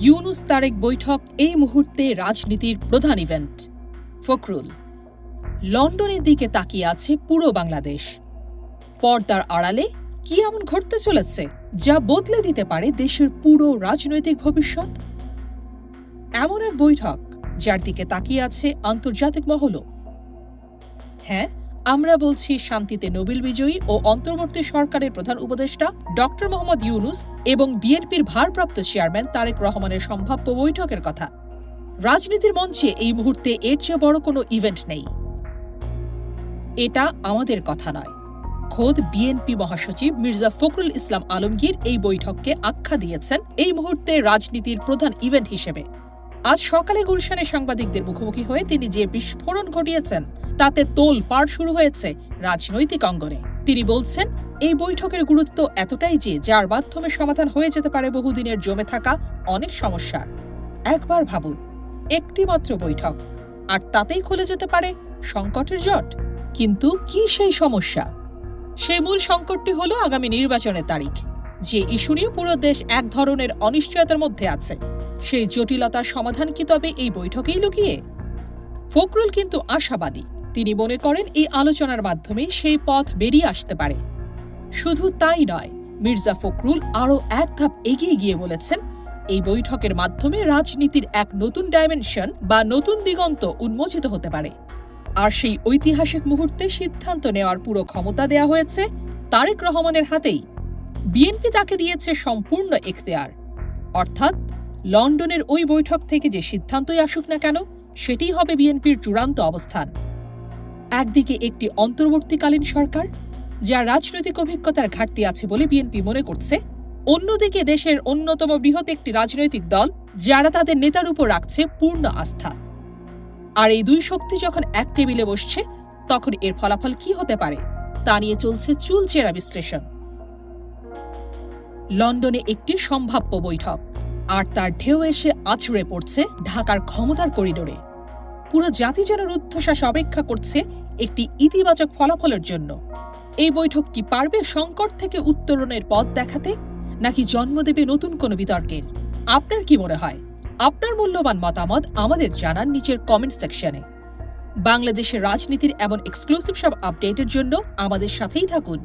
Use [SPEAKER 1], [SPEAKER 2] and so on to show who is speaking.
[SPEAKER 1] ইউনূস তারেক বৈঠক এই মুহূর্তে রাজনীতির প্রধান ইভেন্ট। ফখরুল লন্ডনের দিকে তাকিয়ে আছে পুরো বাংলাদেশ। পর্দার আড়ালে কি এমন ঘটতে চলেছে যা বদলে দিতে পারে দেশের পুরো রাজনৈতিক ভবিষ্যৎ? এমন এক বৈঠক যার দিকে তাকিয়ে আছে আন্তর্জাতিক মহলও। হ্যাঁ, আমরা বলছি শান্তিতে নোবেল বিজয়ী ও অন্তর্বর্তী সরকারের প্রধান উপদেষ্টা ডক্টর মোহাম্মদ ইউনূস এবং বিএনপির ভারপ্রাপ্ত চেয়ারম্যান তারেক রহমানের সম্ভাব্য বৈঠকের কথা। রাজনীতির মঞ্চে এই মুহূর্তে এর চেয়ে বড় কোনো ইভেন্ট নেই। এটা আমাদের কথা নয়, খোদ বিএনপি মহাসচিব মির্জা ফখরুল ইসলাম আলমগীর এই বৈঠককে আখ্যা দিয়েছেন এই মুহূর্তে রাজনীতির প্রধান ইভেন্ট হিসেবে। আজ সকালে গুলশানে সাংবাদিকদের মুখোমুখি হয়ে তিনি যে বিস্ফোরণ ঘটিয়েছেন তাতে তোলপাড় শুরু হয়েছে রাজনৈতিক অঙ্গনে। তিনি বলছেন, এই বৈঠকের গুরুত্ব এতটাই যে যার মাধ্যমে সমাধান হয়ে যেতে পারে বহুদিনের জমে থাকা অনেক সমস্যার। একবার ভাবুন, একটি মাত্র বৈঠক, আর তাতেই খুলে যেতে পারে সংকটের জট। কিন্তু কি সেই সমস্যা? সেই মূল সংকটটি হল আগামী নির্বাচনের তারিখ, যে ইস্যু নিয়ে পুরো দেশ এক ধরনের অনিশ্চয়তার মধ্যে আছে। সেই জটিলতার সমাধান কি তবে এই বৈঠকেই লুকিয়ে? ফখরুল কিন্তু আশাবাদী। তিনি মনে করেন এই আলোচনার মাধ্যমেই সেই পথ বেরিয়ে আসতে পারে। শুধু তাই নয়, মির্জা ফখরুল আরও এক ধাপ এগিয়ে গিয়ে বলেছেন, এই বৈঠকের মাধ্যমে রাজনীতির এক নতুন ডাইমেনশন বা নতুন দিগন্ত উন্মোচিত হতে পারে। আর সেই ঐতিহাসিক মুহূর্তে সিদ্ধান্ত নেওয়ার পুরো ক্ষমতা দেয়া হয়েছে তারেক রহমানের হাতেই। বিএনপি তাকে দিয়েছে সম্পূর্ণ এখতিয়ার। অর্থাৎ লন্ডনের ওই বৈঠক থেকে যে সিদ্ধান্তই আসুক না কেন, সেটিই হবে বিএনপির চূড়ান্ত অবস্থান। একদিকে একটি অন্তর্বর্তীকালীন সরকার, যার রাজনৈতিক অভিজ্ঞতার ঘাটতি আছে বলে বিএনপি মনে করছে, অন্যদিকে দেশের অন্যতম বৃহৎ একটি রাজনৈতিক দল, যারা তাদের নেতার উপর রাখছে পূর্ণ আস্থা। আর এই দুই শক্তি যখন এক টেবিলে বসছে, তখন এর ফলাফল কি হতে পারে তা নিয়ে চলছে চুলচেরা বিশ্লেষণ। লন্ডনে একটি সম্ভাব্য বৈঠক, আর তার ঢেউ এসে আছড়ে পড়ছে ঢাকার ক্ষমতার করিডোরে। পুরো জাতি যেন রুদ্ধশ্বাস অপেক্ষা করছে একটি ইতিবাচক ফলাফলের জন্য। এই বৈঠক কি পারবে সংকট থেকে উত্তরণের পথ দেখাতে, নাকি জন্ম দেবে নতুন কোনো বিতর্কের? আপনার কি মনে হয়? আপনার মূল্যবান মতামত আমাদের জানান নিচের কমেন্ট সেকশনে। বাংলাদেশের রাজনীতির এমন এক্সক্লুসিভ সব আপডেটের জন্য আমাদের সাথেই থাকুন।